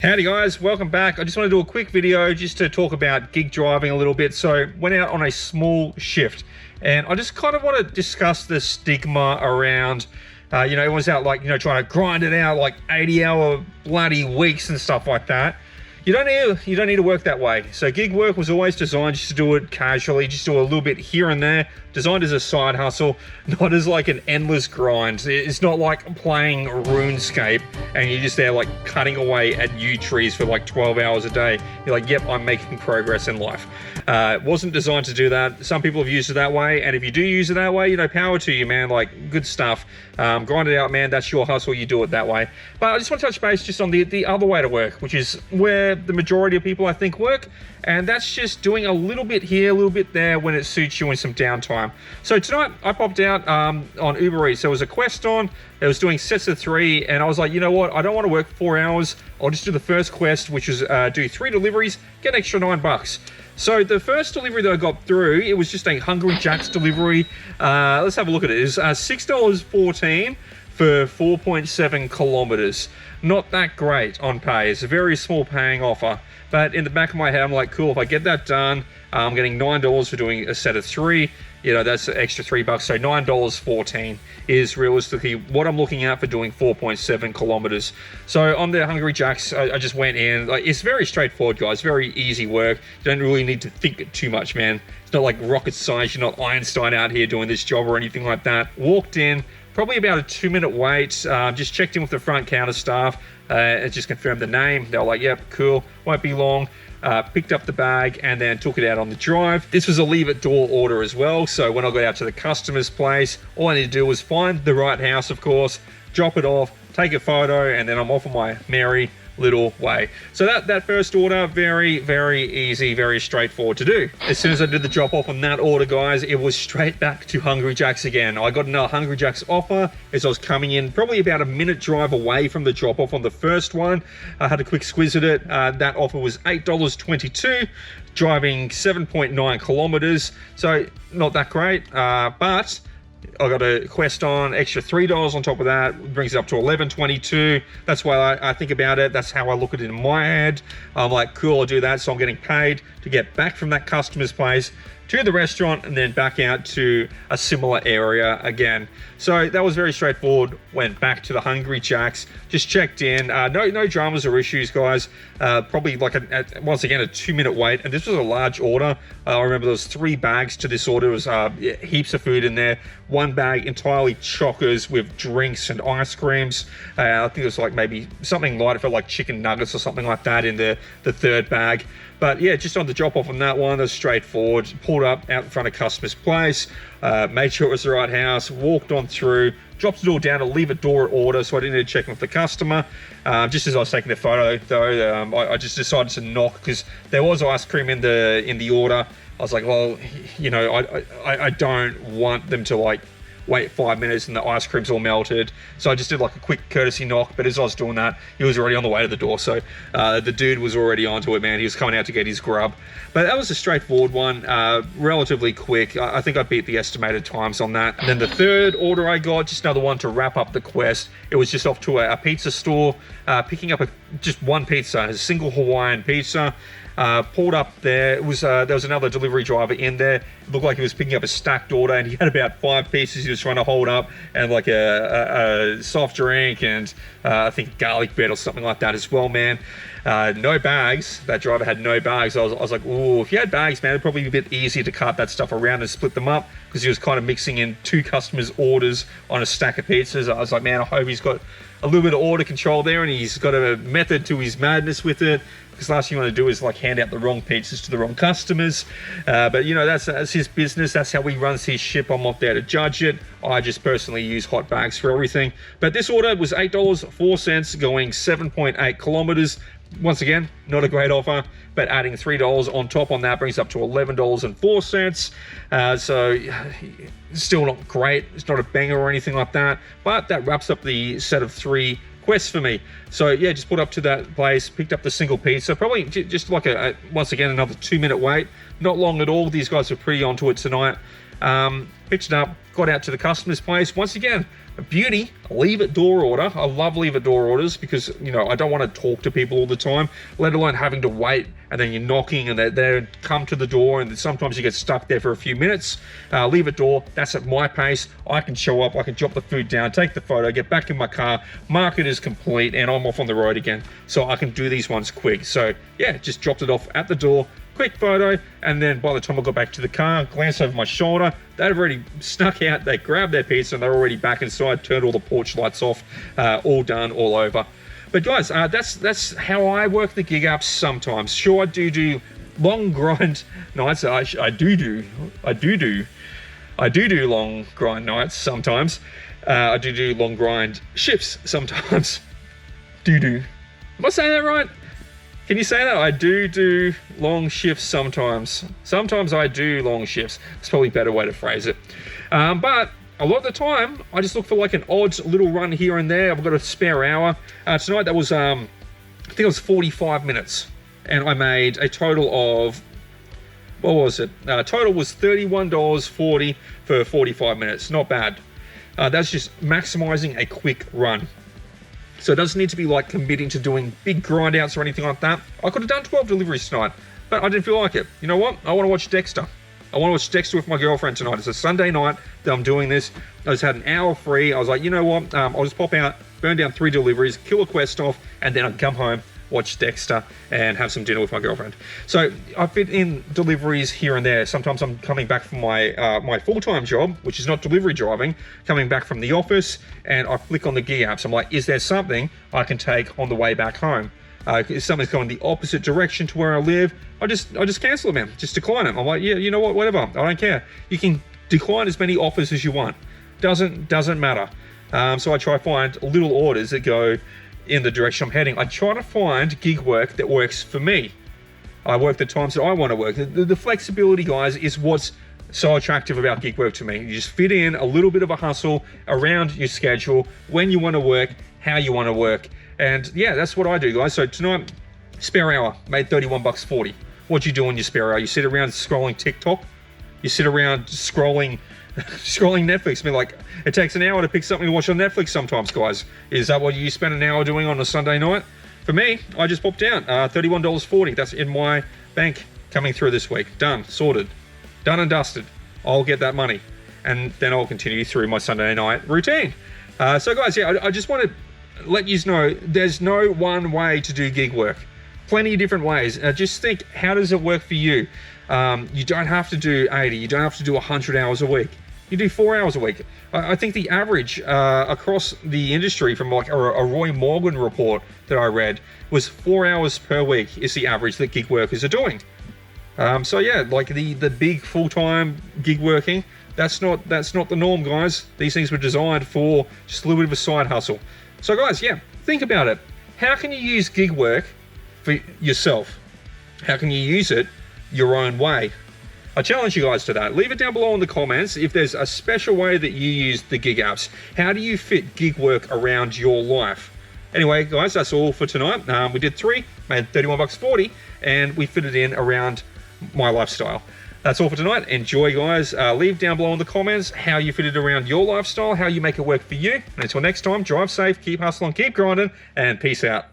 Howdy guys, welcome back. I just want to do a quick video just to talk about gig driving a little bit. So went out on a small shift and I just kind of want to discuss the stigma around, everyone's out like, trying to grind it out like 80-hour bloody weeks and stuff like that. You don't need to work that way. So gig work was always designed just to do it casually, just do a little bit here and there, designed as a side hustle, not as like an endless grind. It's not like playing Runescape and you're just there like cutting away at yew trees for like 12 hours a day. You're like, yep, I'm making progress in life. It wasn't designed to do that. Some people have used it that way, and if you do use it that way, power to you, man. Like, good stuff. Grind it out, man. That's your hustle. You do it that way. But I just want to touch base just on the other way to work, which is where the majority of people, I think, work, and that's just doing a little bit here, a little bit there when it suits you in some downtime. So tonight I popped out on Uber Eats. There was a quest on. It was doing sets of 3, and I was like, you know what? I don't want to work 4 hours. I'll just do the first quest, which is do 3 deliveries, get an extra $9. So the first delivery that I got through, it was just a Hungry Jack's delivery. Let's have a look at it. It's $6.14 for 4.7 kilometers. Not that great on pay. It's a very small paying offer. But in the back of my head, I'm like, cool, if I get that done, I'm getting $9 for doing a set of 3. That's an extra $3. So $9.14 is realistically what I'm looking at for doing 4.7 kilometers. So on the Hungry Jack's, I just went in. Like, it's very straightforward, guys. Very easy work. You don't really need to think too much, man. It's not like rocket science. You're not Einstein out here doing this job or anything like that. Walked in, probably about a 2-minute wait. Just checked in with the front counter staff and just confirmed the name. They were like, yep, cool, won't be long. Picked up the bag and then took it out on the drive. This was a leave at door order as well. So when I got out to the customer's place, all I need to do was find the right house, of course, drop it off, take a photo, and then I'm off on my merry little way. So that first order, very, very easy, very straightforward to do. As soon as I did the drop off on that order, guys, it was straight back to Hungry Jack's again. I got another Hungry Jack's offer as I was coming in, probably about a minute drive away from the drop off on the first one. I had a quick squiz at it. That offer was $8.22, driving 7.9 kilometers. So not that great, but I got a quest on, extra $3 on top of that, brings it up to $11.22. That's why I think about it. That's how I look at it in my head. I'm like, cool, I'll do that. So I'm getting paid to get back from that customer's place to the restaurant and then back out to a similar area again. So that was very straightforward. Went back to the Hungry Jack's, just checked in. No dramas or issues, guys. Probably like once again a 2-minute wait, and this was a large order. I remember there was 3 bags to this order. It was heaps of food in there. 1 bag entirely chockers with drinks and ice creams. I think it was like maybe something light. It felt like chicken nuggets or something like that in the 3rd bag. But yeah, just on the drop off on that one, it was straightforward. Pulled up out in front of customer's place, made sure it was the right house, walked on through, dropped it all down to leave a door order, so I didn't need to check in with the customer. Just as I was taking the photo, though, I just decided to knock because there was ice cream in the order. I was like, well, I don't want them to like wait 5 minutes and the ice cream's all melted. So I just did like a quick courtesy knock, but as I was doing that, he was already on the way to the door. So the dude was already onto it, man. He was coming out to get his grub. But that was a straightforward one, relatively quick. I think I beat the estimated times on that. And then the 3rd order I got, just another one to wrap up the quest. It was just off to a pizza store, picking up just one pizza, a single Hawaiian pizza. Pulled up there. It was there was another delivery driver in there. It looked like he was picking up a stacked order, and he had about 5 pieces he was trying to hold up, and like a soft drink, and I think garlic bread or something like that as well, man. No bags. That driver had no bags. I was like, ooh, if you had bags, man, it'd probably be a bit easier to cart that stuff around and split them up, because he was kind of mixing in 2 customers' orders on a stack of pizzas. I was like, man, I hope he's got a little bit of order control there, and he's got a method to his madness with it. Because last thing you want to do is like hand out the wrong pizzas to the wrong customers. But that's his business. That's how he runs his ship. I'm not there to judge it. I just personally use hot bags for everything. But this order was $8.04, going 7.8 kilometers. Once again, not a great offer, but adding $3 on top on that brings up to $11.04. So still not great. It's not a banger or anything like that. But that wraps up the set of 3 quests for me. So yeah, just pulled up to that place, picked up the single pizza, probably just like once again another 2-minute wait, not long at all. These guys are pretty onto it tonight. picked it up, got out to the customer's place. Once again, a beauty, leave it door order. I love leave it door orders because, you know, I don't want to talk to people all the time, let alone having to wait and then you're knocking and they come to the door and sometimes you get stuck there for a few minutes. Leave it door, that's at my pace. I can show up, I can drop the food down, take the photo, get back in my car, mark it as complete, and I'm off on the road again. So I can do these ones quick. So yeah, just dropped it off at the door, quick photo, and then by the time I got back to the car, glanced over my shoulder, they'd already snuck out, they grabbed their pizza and they're already back inside, turned all the porch lights off, all done, all over. But guys, that's how I work the gig apps sometimes. Sure, I do long grind nights. I do long grind nights sometimes. I do long grind shifts sometimes. Am I saying that right? Can you say that? I do long shifts sometimes. Sometimes I do long shifts. It's probably a better way to phrase it. But a lot of the time, I just look for like an odd little run here and there. I've got a spare hour. Tonight, that was, I think it was 45 minutes. And I made a total of, what was it? Total was $31.40 for 45 minutes. Not bad. That's just maximizing a quick run. So it doesn't need to be like committing to doing big grind outs or anything like that. I could have done 12 deliveries tonight, but I didn't feel like it. You know what? I want to watch Dexter. I want to watch Dexter with my girlfriend tonight. It's a Sunday night that I'm doing this. I just had an hour free. I was like, you know what? I'll just pop out, burn down 3 deliveries, kill a quest off, and then I'll come home, watch Dexter, and have some dinner with my girlfriend. So I fit in deliveries here and there. Sometimes I'm coming back from my my full-time job, which is not delivery driving, coming back from the office, and I flick on the gig apps. I'm like, is there something I can take on the way back home? If something's going the opposite direction to where I live, I just cancel them, just decline them. I'm like, yeah, you know what, whatever, I don't care. You can decline as many offers as you want. Doesn't matter. So I try to find little orders that go in the direction I'm heading. I try to find gig work that works for me. I work the times that I want to work. The flexibility, guys, is what's so attractive about gig work to me. You just fit in a little bit of a hustle around your schedule, when you want to work, how you want to work. And yeah, that's what I do, guys. So tonight, spare hour, made $31.40. What do you do on your spare hour? You sit around scrolling TikTok? You sit around scrolling Netflix? I mean, like, it takes an hour to pick something to watch on Netflix sometimes, guys. Is that what you spend an hour doing on a Sunday night? For me, I just popped out $31.40. That's in my bank coming through this week. Done, sorted, done and dusted. I'll get that money, and then I'll continue through my Sunday night routine. So guys, yeah, I just want to let you know there's no one way to do gig work. Plenty of different ways. Just think, how does it work for you? You don't have to do 80. You don't have to do 100 hours a week. You do 4 hours a week. I think the average across the industry from like a Roy Morgan report that I read was 4 hours per week is the average that gig workers are doing. So yeah, like the big full-time gig working, that's not the norm, guys. These things were designed for just a little bit of a side hustle. So guys, yeah, think about it. How can you use gig work for yourself? How can you use it your own way? I challenge you guys to that. Leave it down below in the comments if there's a special way that you use the gig apps. How do you fit gig work around your life? Anyway, guys, that's all for tonight. We did 3, made $31.40, and we fit it in around my lifestyle. That's all for tonight. Enjoy, guys. Leave down below in the comments how you fit it around your lifestyle, how you make it work for you. And until next time, drive safe, keep hustling, keep grinding, and peace out.